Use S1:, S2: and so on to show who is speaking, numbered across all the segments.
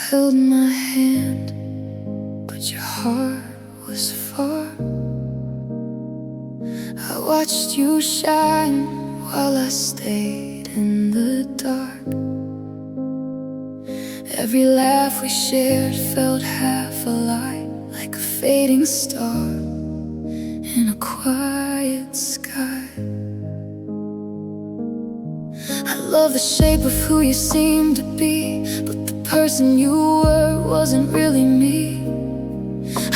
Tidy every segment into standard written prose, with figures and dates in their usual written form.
S1: held my hand, but your heart was far. I watched you shine while I stayed in the dark. Every laugh we shared felt half a lie, like a fading star in a quiet sky. I love the shape of who you seemed to be, but the person you were wasn't really me.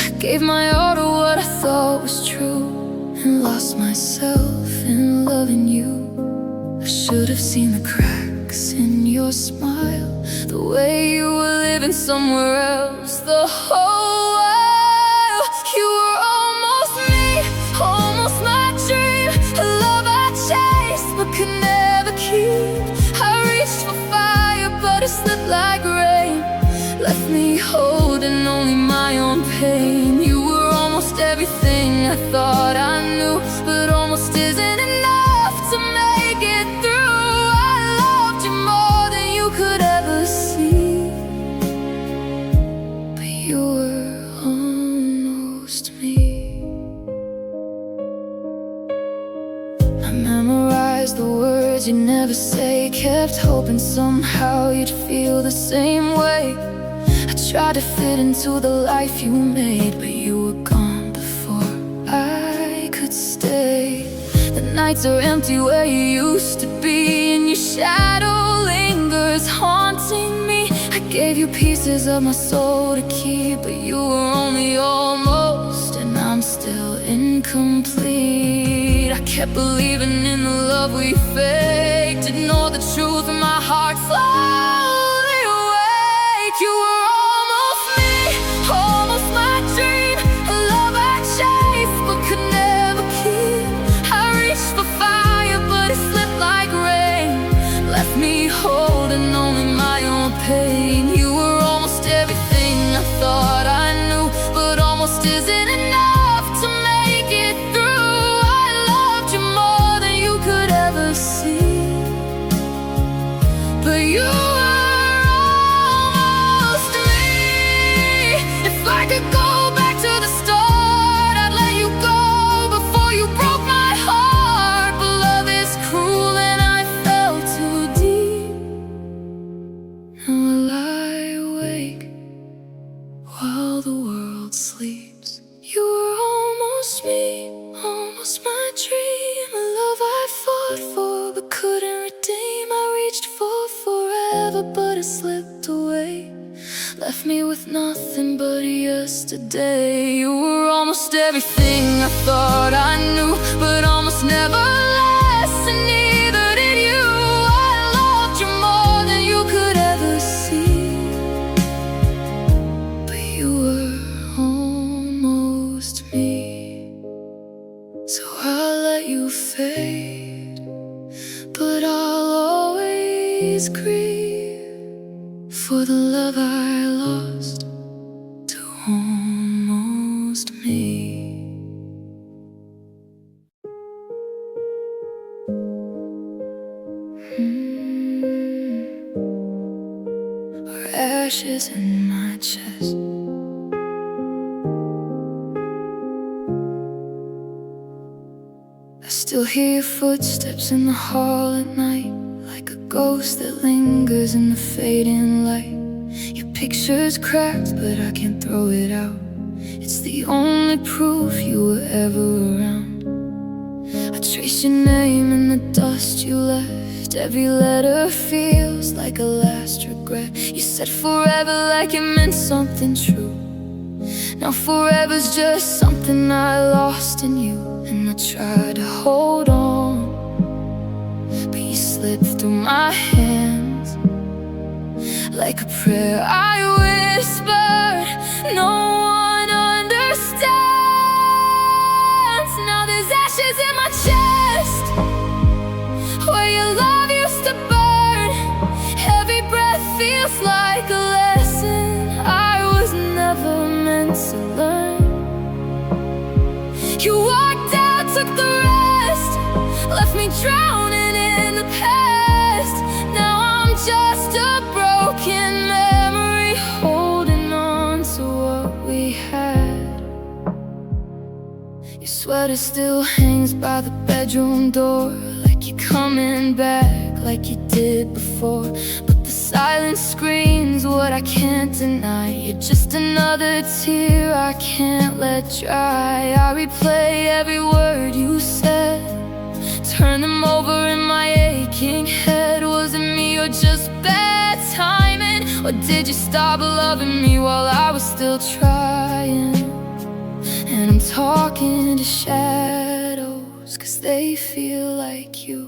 S1: I gave my all to what I thought was true, and lost myself in loving you. I should have seen the cracks in your smile, the way you were living somewhere else. The whole while you were almost me, almost my dream, a love I chased but could never keep. I reached for fire but it slipped like rain, left me holding only my own pain. You were almost everything I thought I knew, but almost isn't enough to make it through. I loved you more than you could ever see, but you were almost me. I memorized the words you never say, kept hoping somehow you'd feel the same way. I tried to fit into the life you made, but you were gone before I could stay. The nights are empty where you used to be, and your shadow lingers haunting me. I gave you pieces of my soul to keep, but you were only almost, and I'm still incomplete. I kept believing in the love we faked, ignored the truth and my heart slowly awake. You were almost me, almost my dream, a love I chased but could never keep. I reached for fire but it slipped like rain, left me holding only my own pain. You were almost everything I thought I knew, but almost isn't enough to make it through. I loved you more than you could ever see, but you were almost me. If I could go back to the start, I'd let you go before you broke my heart. But love is cruel and I fell too deep. Now I lie awake while the world sleeps. You were almost me, almost my dream, a love I fought for but couldn't redeem. I reached for forever but it slipped away, left me with nothing but yesterday. You were almost everything I thought I knew, but almost never less, and neither did you. I loved you more than you could ever see, but you were almost me. So I'll let you fade, but I'll always grieve for the love I lost to almost me. Or ashes in my chest, I still hear your footsteps in the hall at night, like a ghost that lingers in the fading light. Your picture's cracked, but I can't throw it out. It's the only proof you were ever around. I trace your name in the dust you left. Every letter feels like a last regret. You said forever like it meant something true. Now forever's just something I lost in you, and I tried to hold on, but you slipped through my hands like a prayer I whispered. No one understands. Now there's ashes in my chest where your love used to burn. Every breath feels like a lesson I was never meant to learn. You walked out, took the rest, left me drowning in the past. Now I'm just a broken memory. sweater still hangs by the bedroom door, like you're coming back, like you did before. But the silence screams what I can't deny. You're just another tear I can't let dry. I replay every word you said, turn them over in my aching head. Was it me or just bad timing? Or did you stop loving me while I was still trying? And I'm talking to shadows, 'cause they feel like you.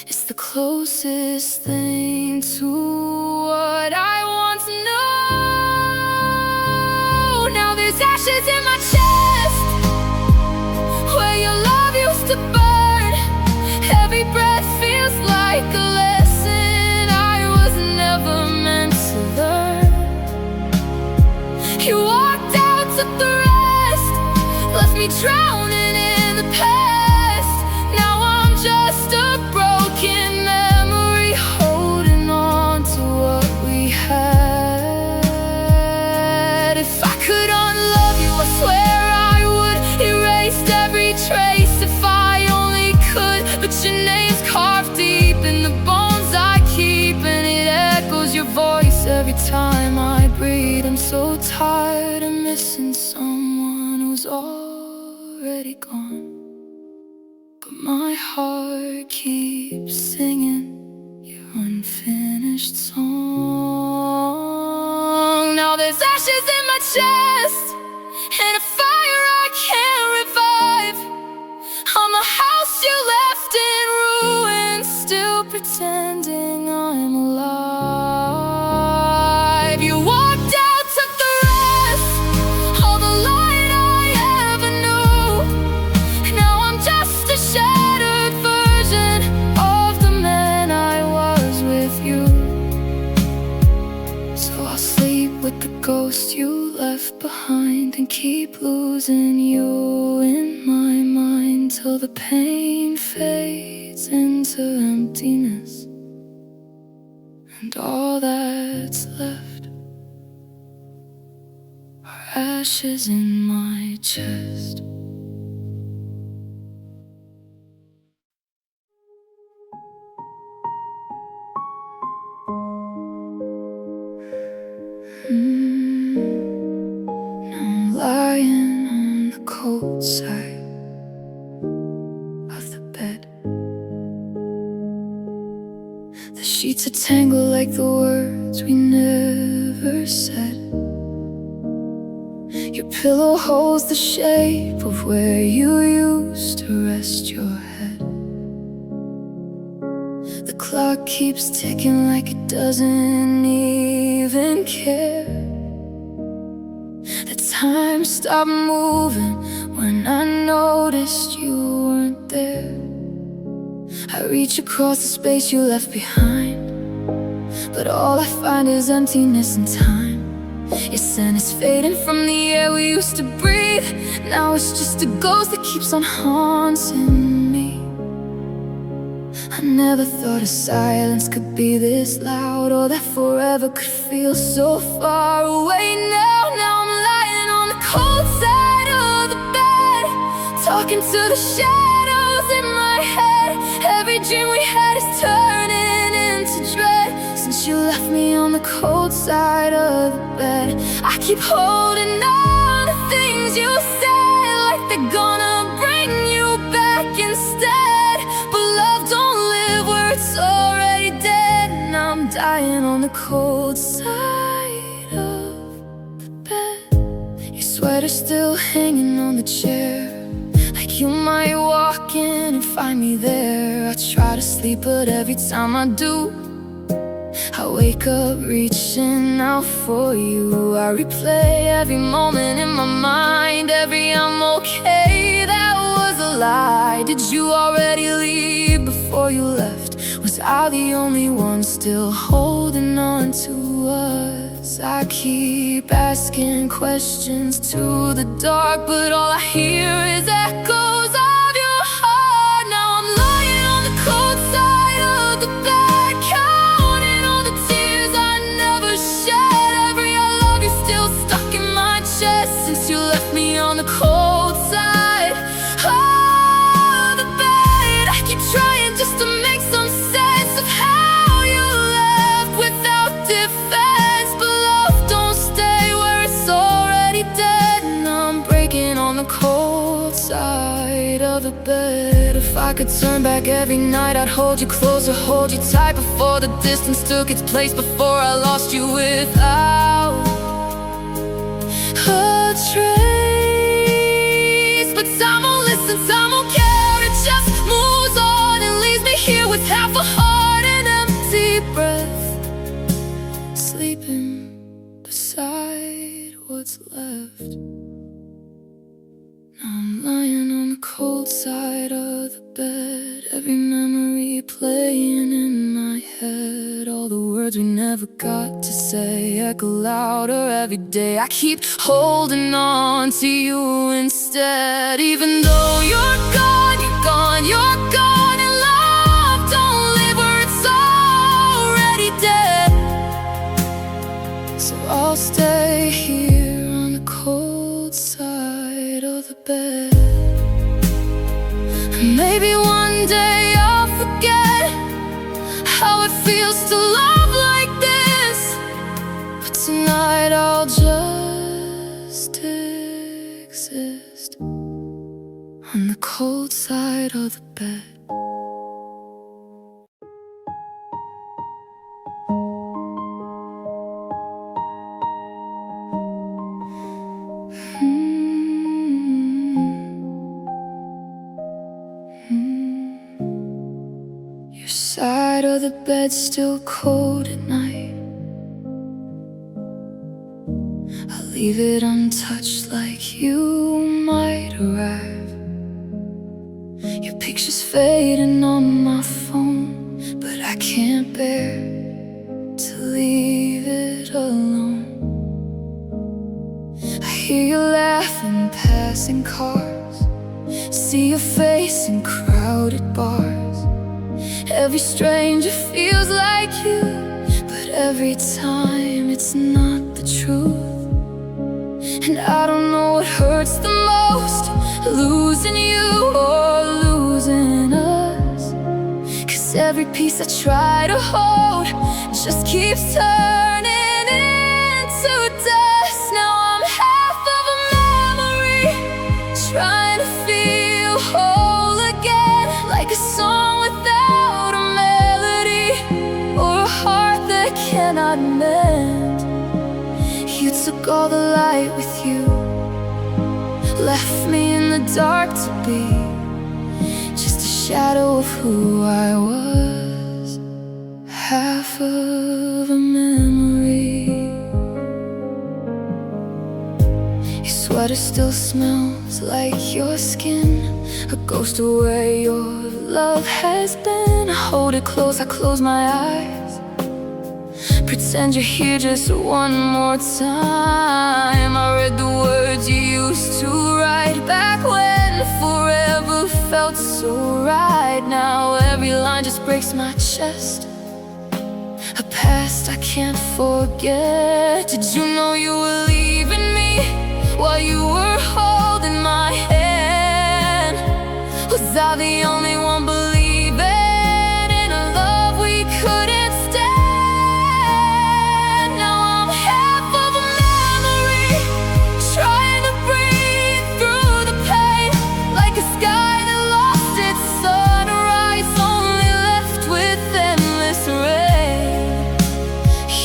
S1: It's the closest thing to what I want to know. Now there's ashes in my chest, where your love used to burn. Every breath feels like a lesson I was never meant to learn. You walked out, took the rest, left me drowning in the past. Now I'm just a broken memory, holding on to what we had. If I could unlove you, I swear I would. Erased every trace if I only could. But your name's carved deep in the bones I keep, and it echoes your voice every time I breathe. I'm so tired of missing someone who's already gone, but my heart keeps singing your unfinished song. Now there's ashes in my chest, and a fire I can't revive. I'm a house you left in ruins, still pretending I'm alive. You walked out, took the rest, all the light I ever knew. Now I'm just a shattered version of the man I was with you. So I'll sleep with the ghost you left behind, and keep losing you in my mind, till the pain fades into emptiness, and all that's left are ashes in my chest. Now I'm lying on the cold side of the bed. The sheets are tangled like the words we never said. Your pillow holds the shape of where you used to rest your head. The clock keeps ticking like it doesn't even care. The time stopped moving when I noticed you weren't there. I reach across the space you left behind, but all I find is emptiness and time. Your scent is fading from the air we used to breathe. Now it's just a ghost that keeps on haunting me. I never thought a silence could be this loud, or that forever could feel so far away. Now I'm lying on the cold side of the bed, talking to the shadows in my head. Every dream we had is turning into dread, since you left me on the cold side of the bed. I keep holding on to things you said, like they're gonna bring you back instead. But love don't live where it's already dead. Now I'm dying on the cold side of the bed. Your sweater still hanging on the chair, like you might walk in and find me there. I try to sleep, but every time I do, I wake up reaching out for you. I replay every moment in my mind, every I'm okay that was a lie. Did you already leave before you left? Was I the only one still holding on to us? I keep asking questions to the dark, but all I hear is echoes of your heart. Now I'm lying on the cold side of the bed, counting all the tears I never shed. Every I love you still stuck in my chest, since you left me on the cold a fence, but love don't stay where it's already dead. And I'm breaking on the cold side of the bed. If I could turn back every night, I'd hold you closer, hold you tight, before the distance took its place, before I lost you without a trace. But time won't listen, time won't care. It just moves on and leaves me here with half a heart and empty breath, sleeping beside what's left. Now I'm lying on the cold side of the bed, every memory playing in my head. All the words we never got to say echo louder every day. I keep holding on to you instead. Even though you're gone, you're gone, you're gone, and love don't live where it's already dead. So I'll stay here on the cold side of the bed. Maybe one day I'll forget how it feels to love like this, but tonight I'll just exist on the cold side of the bed. Your side of the bed's still cold at night. I'll leave it untouched like you might arrive. Your picture's fading on my phone, but I can't bear to leave it alone. I hear you laughing, passing cars, see your face in crowded bars. Every stranger feels like you, but every time it's not the truth. And I don't know what hurts the most, losing you or losing us. 'Cause every piece I try to hold just keeps turning into dust. Now I'm half of a memory, trying to feel whole again, like a song without a melody, or a heart that cannot mend. You took all the light with you, left me in the dark to be just a shadow of who I was, half of a memory. Your sweater still smells like your skin, a ghost of where your love has been. I hold it close, I close my eyes, pretend you're here just one more time. I read the words you used to write back when forever felt so right. Now every line just breaks my chest, a past I can't forget. Did you know you were leaving me while you were holding my hand? Was I the only one believing in a love we couldn't stand? Now I'm half of a memory, trying to breathe through the pain, like a sky that lost its sunrise, only left with endless rain.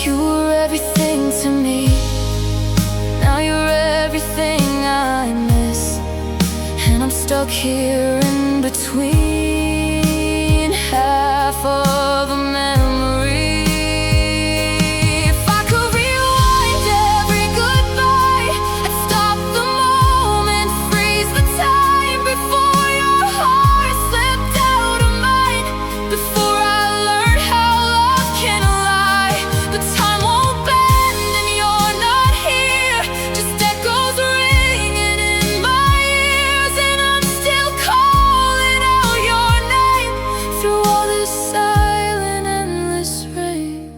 S1: You were everything to me, now you're everything I miss, and I'm stuck here in between, half of a memory. If I could rewind every goodbye, I'd stop the moment, freeze the time before your heart slipped out of mine, before I learned how love can lie. But time won't bend and you're not here, just echoes ringing in my ears, and I'm still calling out your name through all this silent, endless rain.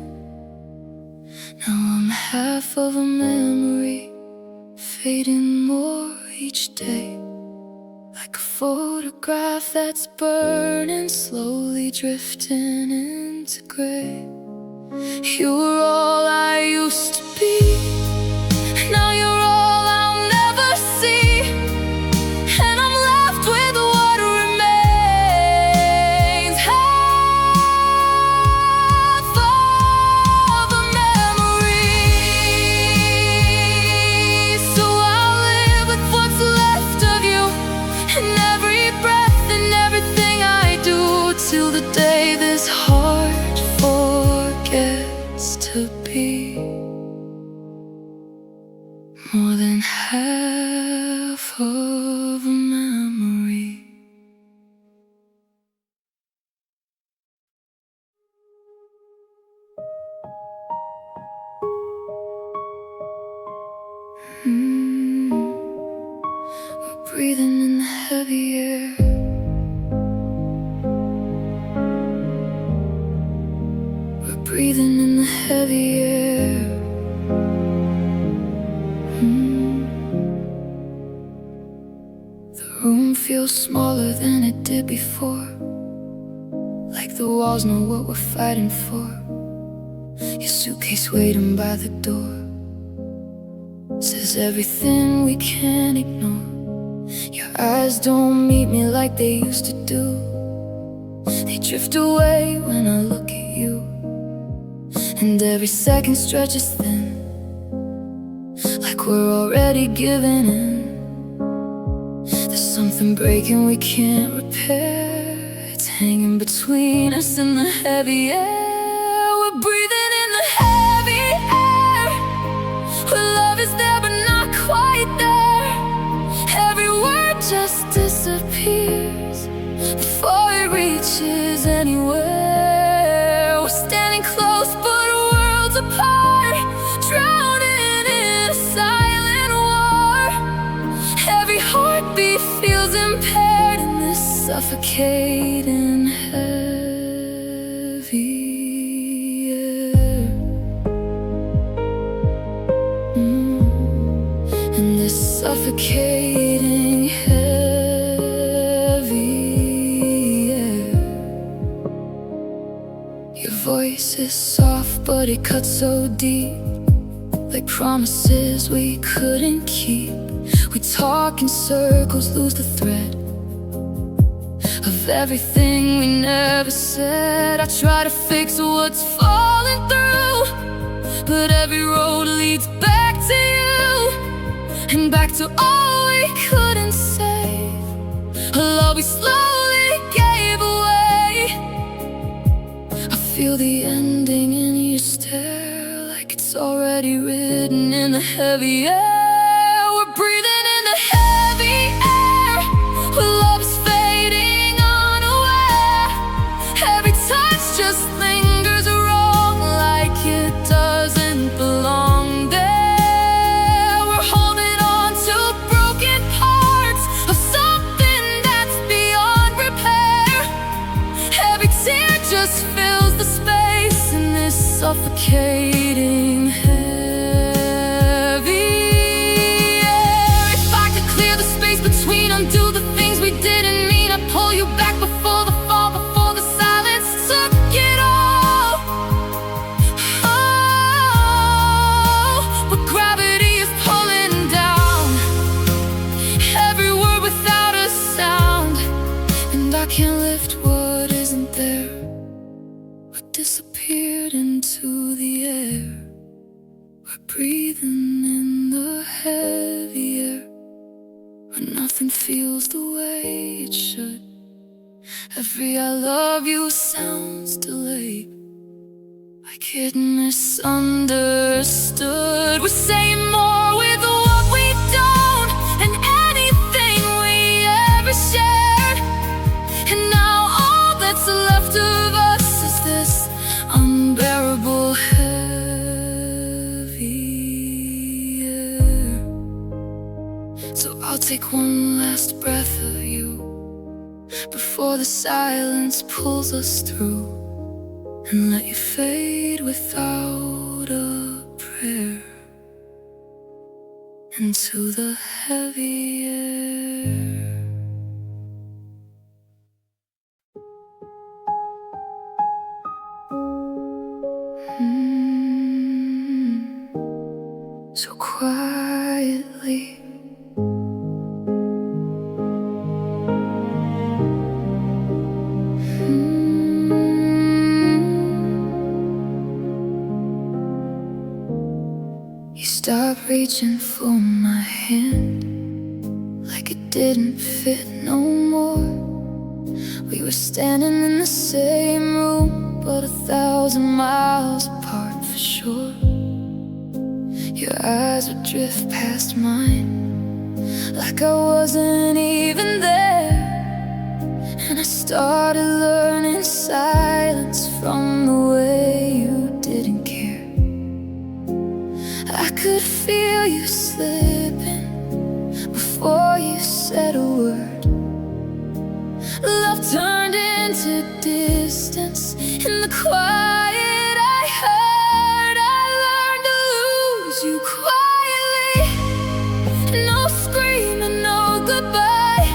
S1: Now I'm half of a memory, fading more each day, like a photograph that's burning, slowly drifting into gray. You were all I used to be. Now you're all I'll never see, and I'm left with what remains, half of a memory. So I'll live with what's left of you, and every breath and everything I do, till the day this heart forgets to be more than half of a memory. We're breathing in the heavy air. We're breathing in the heavy air. The room feels smaller than it did before, like the walls know what we're fighting for. Your suitcase waiting by the door says everything we can't ignore. Your eyes don't meet me like they used to do. They drift away when I look at you, and every second stretches thin, like we're already giving in. There's something breaking we can't repair. It's hanging between us in the heavy air. We're breathing in the heavy air, where love is there but not quite there. Every word just disappears before it reaches anywhere. We're standing close but worlds apart, drowning in a silent war. Every heartbeat feels impaired in this suffocating heavy air. In this suffocating heavy air. Your voice is soft but it cuts so deep, like promises we couldn't keep. We talk in circles, lose the thread of everything we never said. I try to fix what's falling through, but every road leads back to you, and back to all we couldn't save, a love we slowly gave away. I feel the ending in your stare, like it's already written in the heavy air. We're breathing in the heavy air, where love is fading unaware. Every touch just lingers wrong, like it doesn't belong there. We're holding on to broken parts of something that's beyond repair. Every tear just fills the space in this suffocating heavy air. If I could clear the space between, undo the things we didn't mean, I'd pull you back before the fall, before the silence took it all. Oh, but gravity is pulling down every word without a sound, and I can't lift what isn't there, what disappeared into the air. We're breathing in the heavy air, where nothing feels the way it should. Every I love you sounds delayed, like it misunderstood. We're saying more with what we don't, and anything we ever shared. And now all that's left of us is this unbearable heavy air. So I'll take one last breath of you before the silence pulls us through, and let you fade without a prayer into the heavy air. so quietly. You stopped reaching for my hand like it didn't fit no more. We were standing in the same room, but 1,000 miles apart for sure. Your eyes would drift past mine like I wasn't even there. And I started learning silence from the way you didn't care. I could feel you slipping before you said a word. Love turned into distance in the quiet I heard. I learned to lose you quietly. No screaming, no goodbye,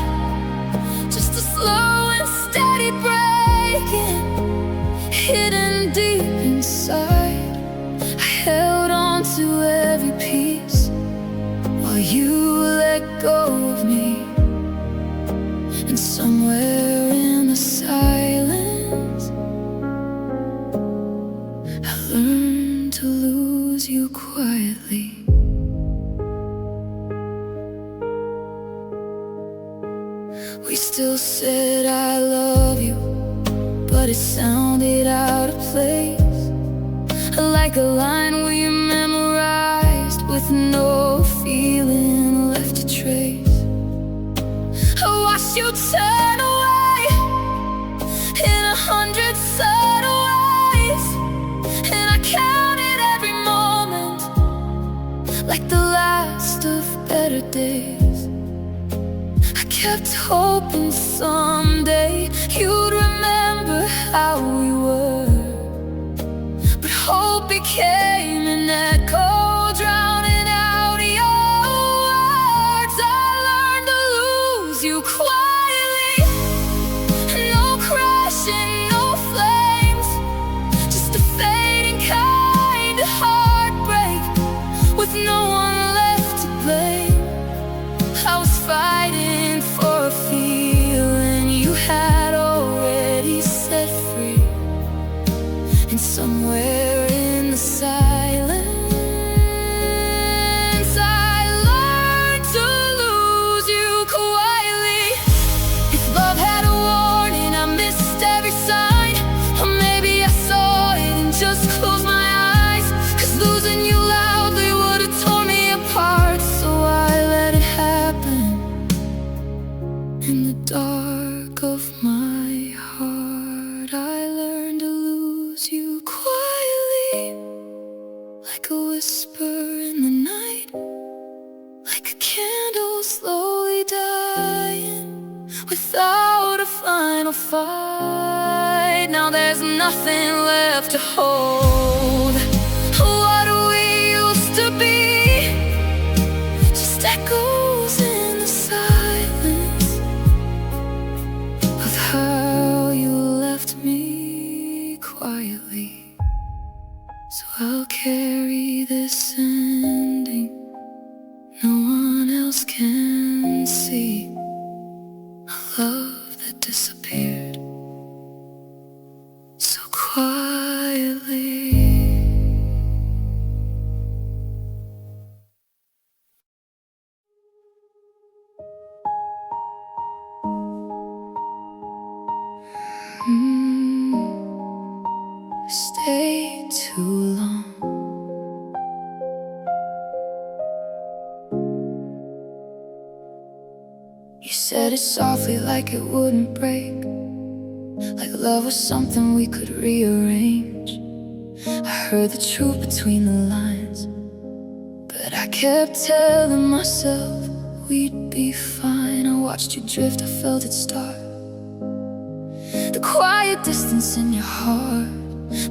S1: just a slow and steady breaking, hidden deep inside. I held on to every piece while you let go of me. And somewhere in the silence, I learned to lose you quietly. We still said I love you, but it sounded out of place, like a line we memorized with no feeling left to trace. I watched you turn away in 100 subtle ways, and I counted every moment like the last of better days. I kept hoping someday you'd remember how we were, but hope became an echo drowning out your words. I learned to lose you quietly. No crashing, no flames, just a fading kind of heartbreak with no one left to blame. I was fighting for a feeling you had already set free, and somewhere in the silence, I learned to lose you quietly. If love had a warning, I missed every sign, or maybe I saw it and just closed my eyes. 'Cause losing you loudly would've torn me apart, so I let it happen. In the dark of my heart, I learned to lose you quietly, like a whisper in the night, like a candle slowly dying without a final fight. Now there's nothing left to hold. What we used to be, just echoes in the silence of how you left me quietly. So I'll carry this ending no one else can see, a love that disappeared so quietly. Stay too long. You said it softly like it wouldn't break, like love was something we could rearrange. I heard the truth between the lines, but I kept telling myself we'd be fine. I watched you drift, I felt it start, the quiet distance in your heart.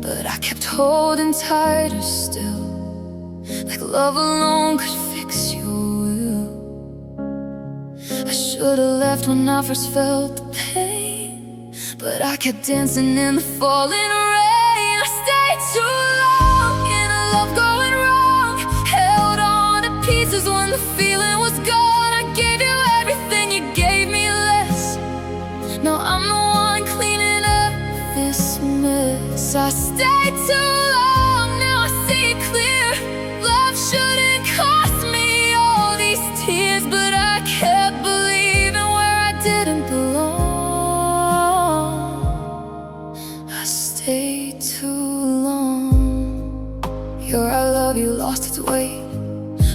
S1: But I kept holding tighter still, like love alone could fix your will. I should've left when I first felt the pain, but I kept dancing in the falling rain. I stayed too long in a love going wrong, held on the feeling was gone. I gave you everything, you gave me less. Now I'm the one cleaning up this mess. I stayed too long, now I see it clear. Love shouldn't cost me all these tears, but I kept believing where I didn't belong. I stayed too long. Your I love you lost its weight,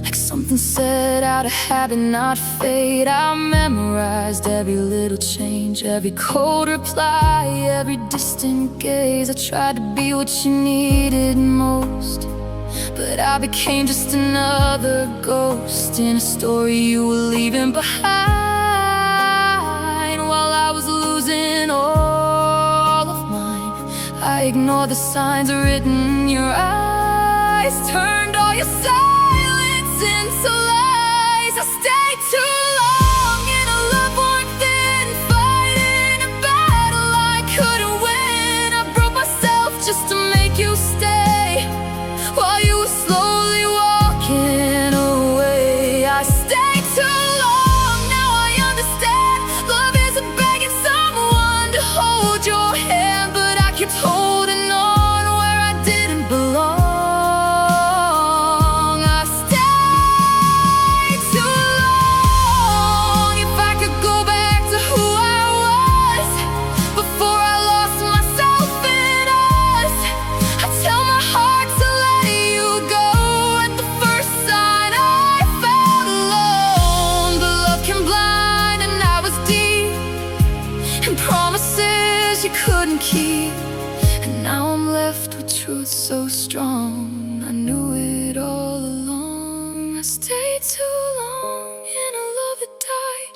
S1: like something said out of habit, not fate. I memorized every little change, every cold reply, every distant gaze. I tried to be what you needed most, but I became just another ghost in a story you were leaving behind. While I was losing all of mine, I ignored the signs written in your eyes, turned all your silence into lies. I stayed too long in a love worn thin, fighting a battle I couldn't win. I broke myself just to make you stay, while you were slowly walking away. I stayed too long, now I understand. Love isn't begging someone to hold your hand, but I kept holding on where I didn't belong. I stayed too long. If I could go back to who I was before I lost myself in us, I'd tell my heart to let you go at the first sign I felt alone. But love can blind, and I was deep in promises you couldn't keep. And now I'm left with truth so strong, I knew it all along. I stayed too long in a love that died,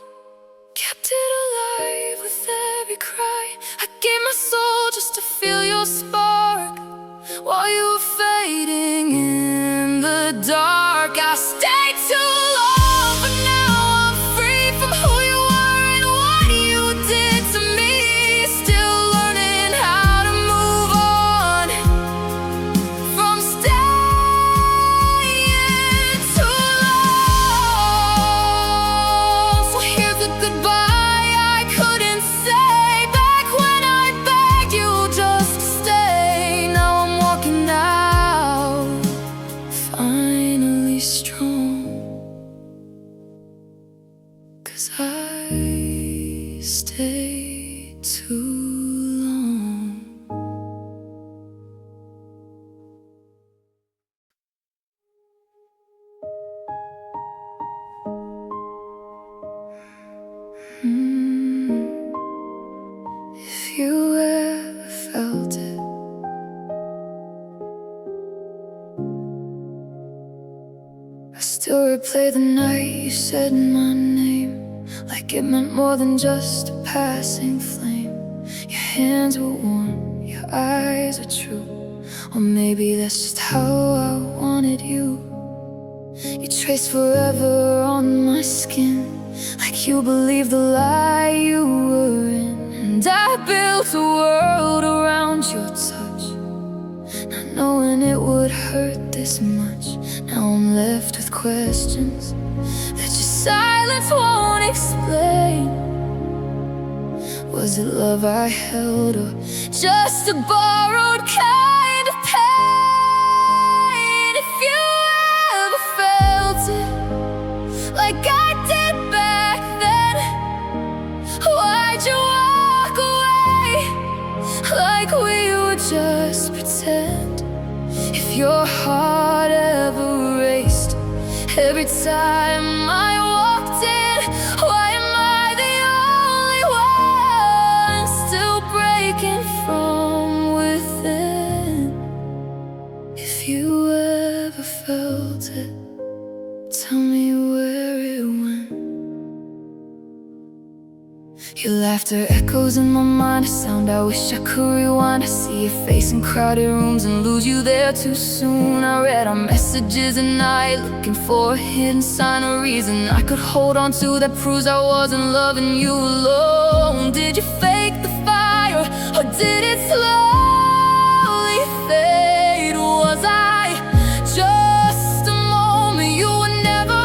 S1: kept it alive with every cry. I gave my soul just to feel your spark, while you were fading in the dark. I stayed too long, but now I'm free from who you were and what you did to me. Still learning how to move on from staying too long. So here's a goodbye I couldn't say back when I begged you just to stay. Now I'm walking out, finally strong, 'cause I stayed too long. If you ever felt it, I still replay the night you said my name, like it meant more than just a passing flame. Your hands were warm, your eyes were true, or maybe that's just how I wanted you. You traced forever on my skin, like you believed the lie you were in. And I built a world around your touch, not knowing it would hurt this much. Now I'm left with questions that your silence won't explain. Was it love I held, or just a borrowed kind of pain? If you ever felt it like I did back then, why'd you walk away like we would just pretend? If your heart ever raced every time I walked in, why am I the only one still breaking from within? If you ever felt it, tell me where it went. Your laughter echoes in my mind, a sound I wish I could rewind. I see your face in crowded rooms and lose you there too soon. I read our messages at night, looking for a hidden sign, a reason I could hold on to that proves I wasn't loving you alone. Did you fake the fire, or did it slowly fade? Was I just a moment you were never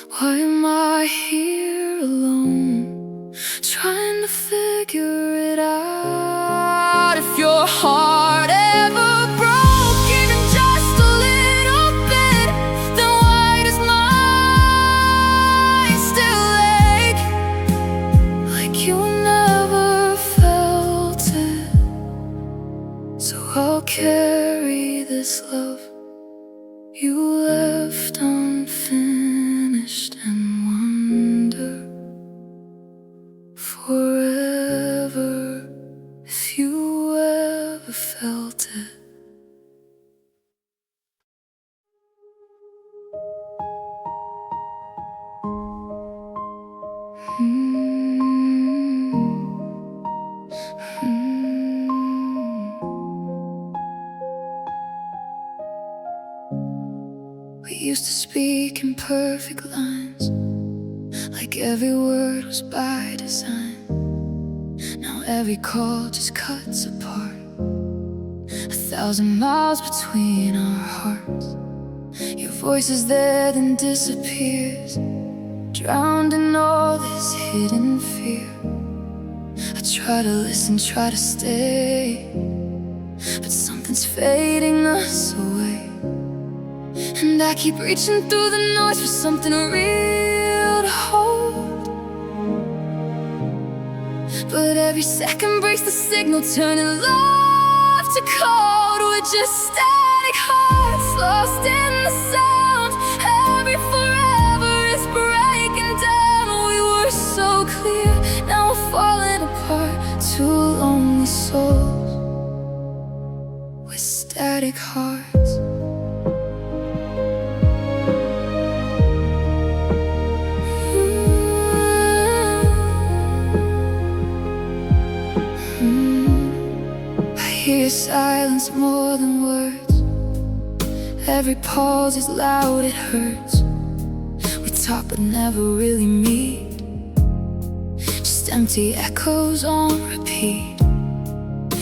S1: Why am I here alone, trying to figure it out? If your heart ever broke even just a little bit, then why does mine still ache like you never felt it? So I'll carry this love you left unfinished and wonder forever if you ever felt it. We used to speak in perfect lines, like every word was by design. Now every call just cuts apart, 1,000 miles between our hearts. Your voice is there then disappears, drowned in all this hidden fear. I try to listen, try to stay, but something's fading us away. And I keep reaching through the noise for something real to hold, but every second breaks the signal, turning love to cold. We're just static hearts, lost in the sound. Every forever is breaking down. We were so clear, now we're falling apart. Two lonely souls with static hearts. I hear silence more than words. Every pause is loud, it hurts. We talk but never really meet, just empty echoes on repeat.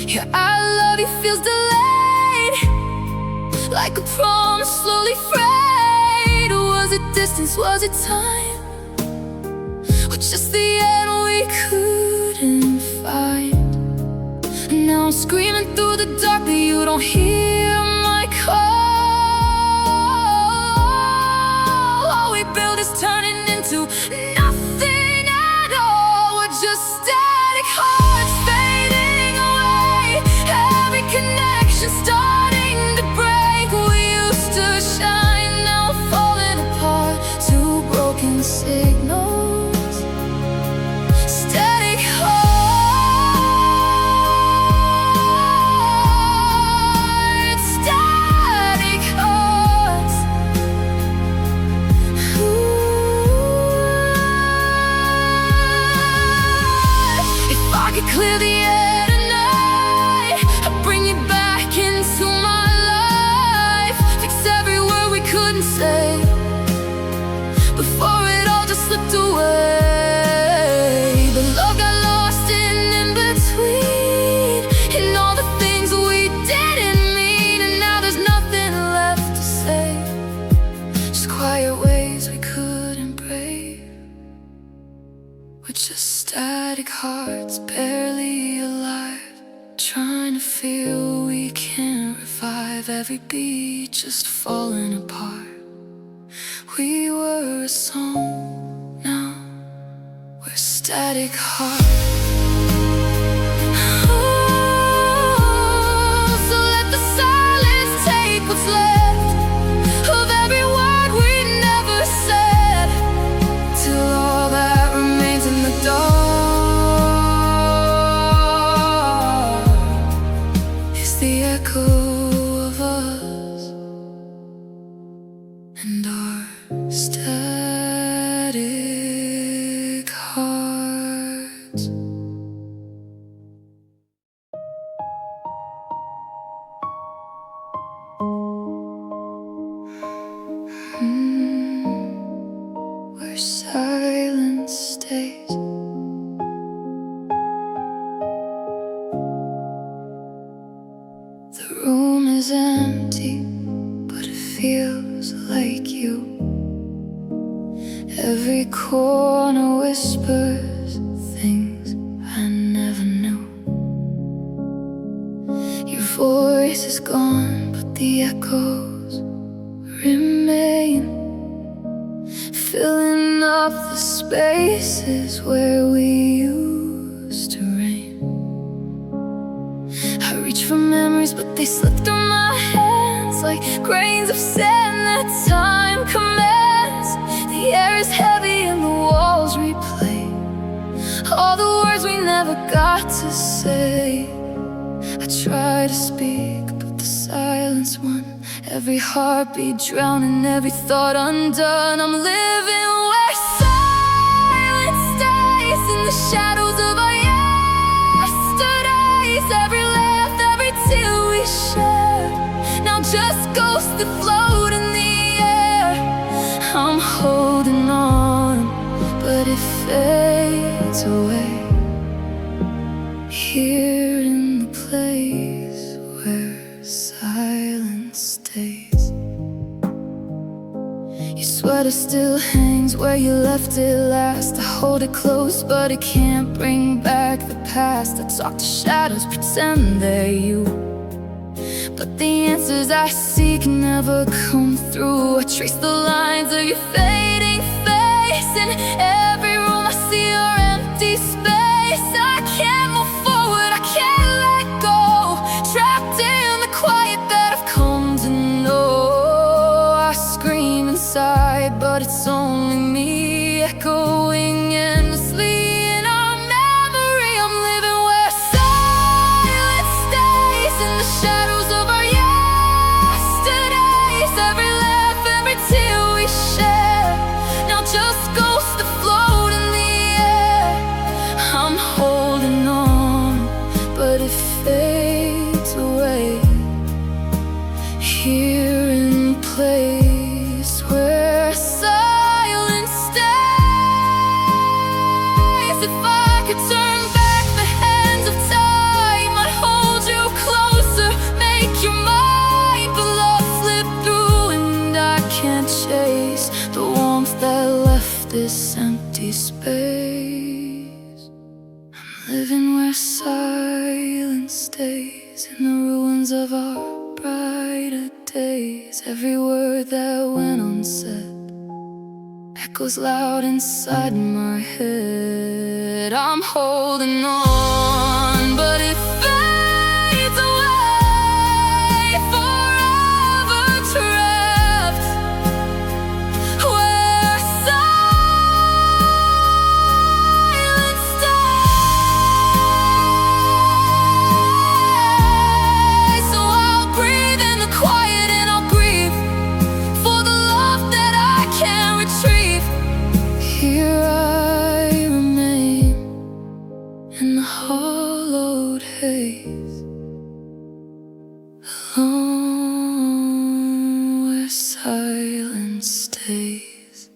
S1: Your I love you feels delayed, like a promise slowly frayed. Was it distance, was it time, or just the end we couldn't find? And now I'm screaming through the dark, but you don't hear my call. All we build is turning into nothing at all. We're just static hearts fading away, every connection starting to break. We used to shine, now falling apart. Two broken signals, static hearts. Clear the air tonight, I'll bring you back into my life. Fix every word we couldn't say before it all just slipped away. The love got lost in between, and all the things we didn't mean. And now there's nothing left to say, just quiet ways we couldn't brave. We're just static hearts, barely alive, trying to feel we can't revive. Every beat just falling apart. We were a song, now we're static hearts. So let the silence take what's left of every word we never said, till all that remains in the dark is the echo of us and our static hearts. Where silence stays. The room is empty, but it feels like you. Every corner whispers things I never knew. Your voice is gone, but the echoes remain, filling up the spaces where we used to reign. I reach for memories, but they slip through my hands like grains of sand that time commands. The air is heavy and the walls replay all the words we never got to say. I try to speak, but the silence won. Every heartbeat drowning, every thought undone. I'm living where silence stays in the shadows of our yesterdays. Every laugh, every tear we shared, now just ghosts that float in the air. I'm holding on, but it fades away. Here in the place where silence stays. Your sweater still hangs where you left it last. I hold it close, but it can't bring back the past. I talk to shadows, pretend they're you, but the answers I seek never come through. I trace the lines of your fading face. In every room I see your empty space. I can't move forward, I can't let go, trapped in the quiet that I've come to know. I scream inside, but it's only me echoing endlessly in our memory. I'm living where silence stays in the shadows of our yesterdays. Every laugh, every tear we share, now just ghosts that float in the air. I'm holding on, but it fades away. Here in the place where silence stays. If I could turn back the hands of time, I'd hold you closer, make you mine. But love slipped through and I can't chase the warmth that left this empty space. I'm living where silence stays, in the ruins of our brighter days. Every word that went unsaid echoes loud inside my head. I'm holding on, but it fades away, forever trapped where silence stays. So I'll breathe in the quiet and I'll grieve for the love that I can't retrieve. Here I remain in the hollowed haze, alone where silence stays.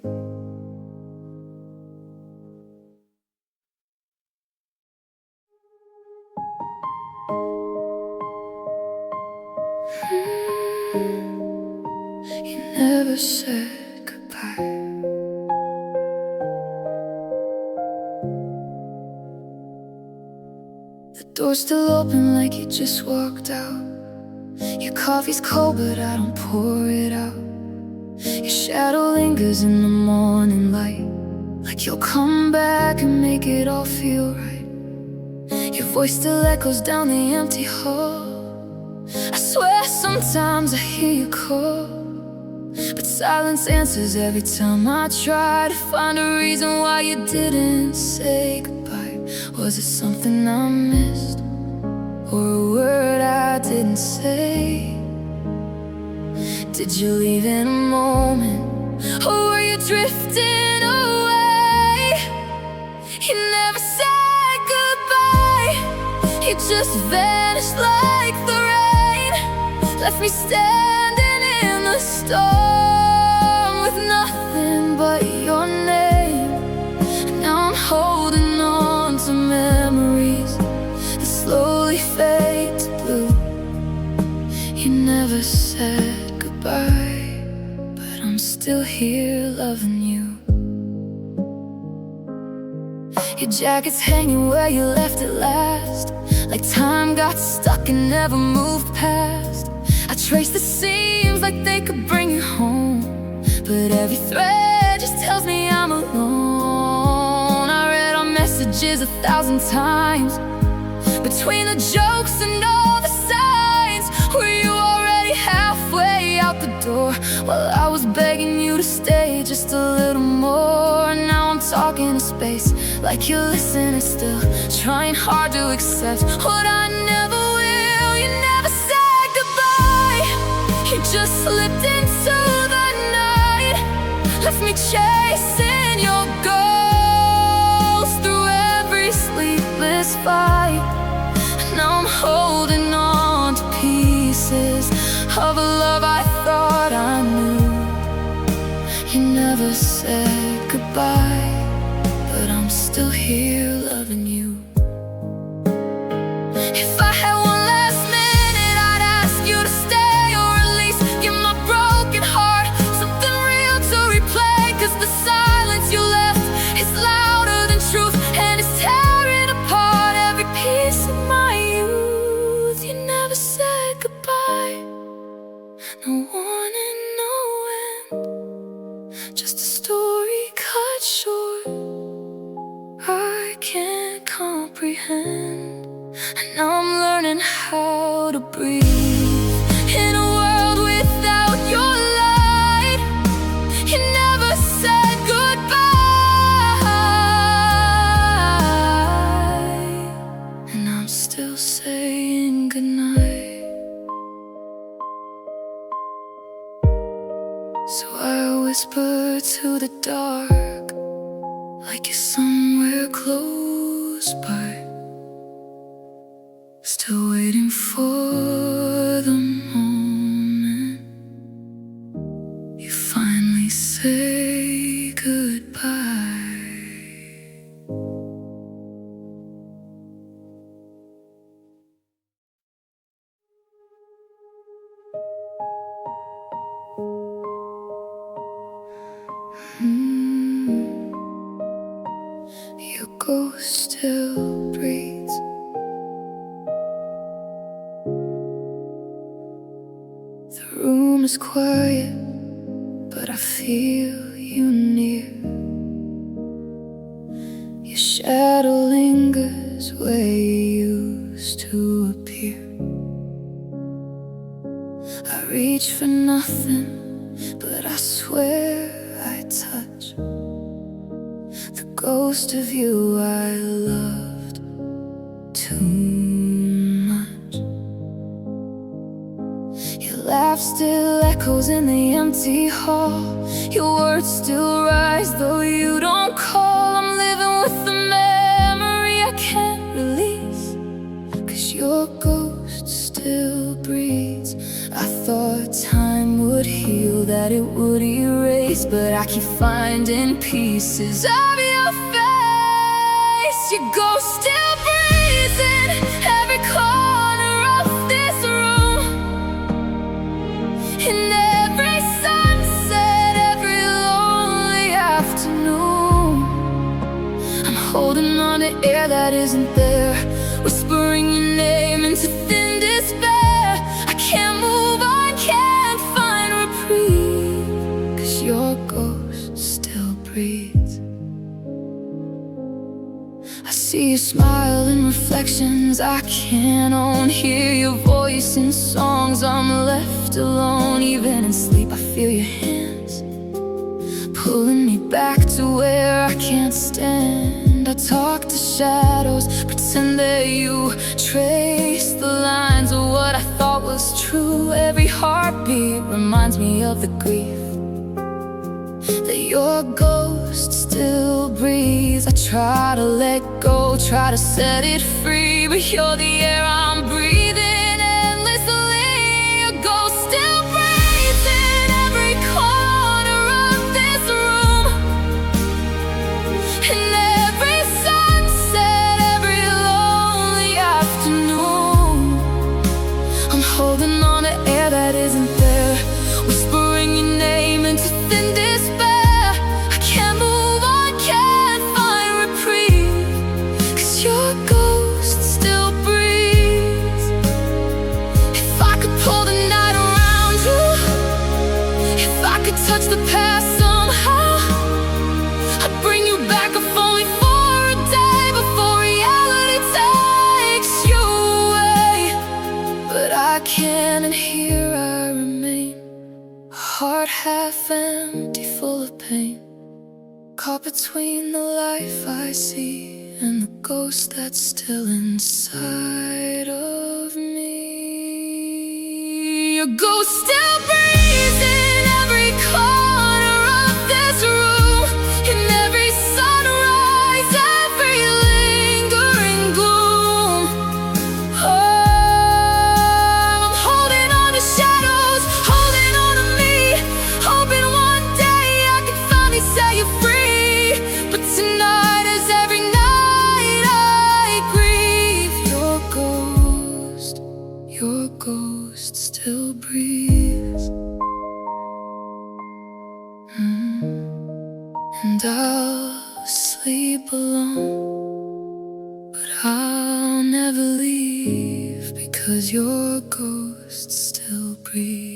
S1: You never said goodbye. The door's still open like you just walked out. Your coffee's cold, but I don't pour it out. Your shadow lingers in the morning light, like you'll come back and make it all feel right. Your voice still echoes down the empty hall. I swear sometimes I hear you call, but silence answers every time I try to find a reason why you didn't say goodbye. Was it something I missed, or a word I didn't say? Did you leave in a moment, or were you drifting away? You never said goodbye, you just vanished like the rain. Left me standing in the storm with nothing but your name. Now I'm holding on to memories that slowly fade to blue. You never said goodbye, but I'm still here loving you. Your jacket's hanging where you left it last, like time got stuck and never moved past. I trace the seams like they could bring you home, but every thread just tells me I'm alone. I read our messages 1,000 times, between the jokes and all the signs. Were you already halfway out the door while I was begging you to stay just a little more? Now I'm talking to space like you're listening still, trying hard to accept what I never will. You never said goodbye, you just slipped into the night, left me chasing your ghost through every sleepless fight. Now I'm holding on to pieces of a love I thought I knew. You never said goodbye, but I'm still here loving you. If I had one last minute, I'd ask you to stay, or at least give my broken heart something real to replay. Cause the silence you left is louder than truth, and it's tearing apart every piece of my youth. You never said goodbye, no warning, no end, just a story cut short I can't comprehend. And now I'm learning how to breathe in a world without your light. You never said goodbye, and I'm still saying goodnight. So I whisper to the dark, like you're somewhere close by, still waiting for the moment you finally say goodbye. Your ghost still breathes. The room is quiet, but I feel you near. Your shadow lingers where you used to appear. I reach for nothing, but I swear I touch the ghost of you I loved too much. Your laugh still echoes in the empty hall. Your words still rise though you don't call. I'm living with the memory I can't release, cause your ghost still breathes. I thought time would heal, that it would erase, but I keep finding pieces of your face. Your ghost still breathes in every corner of this room, in every sunset, every lonely afternoon. I'm holding on to air that isn't there, whispering your name into thin despair. I can't move on, can't find reprieve, cause your ghost still breathes. I see you smile in reflections I can't own, hear your voice in songs. I'm left alone, even in sleep I feel your hands pulling me back to where I can't stand. I talk to shadows, pretend they're you, trace the lines of what I thought was true. Every heartbeat reminds me of the grief, that your ghost still breathes. I try to let go, try to set it free, but you're the air I'm breathing endlessly. Your ghost still breathes in every corner of this room, in every sunset, every lonely afternoon. I'm holding on to air that isn't there, whispering your name into thin despair. I can't move on, can't find reprieve, back if only for a day before reality takes you away. But I can, and here I remain, a heart half empty, full of pain, caught between the life I see and the ghost that's still inside of me. Your ghost still breathes in every corner of this room, in every sunrise, every lingering gloom. Oh, I'm holding on to shadows, holding on to me, hoping one day I can finally set you free. But tonight is every night I grieve. Your ghost still breathes. And I'll sleep alone, but I'll never leave, because your ghost still breathes.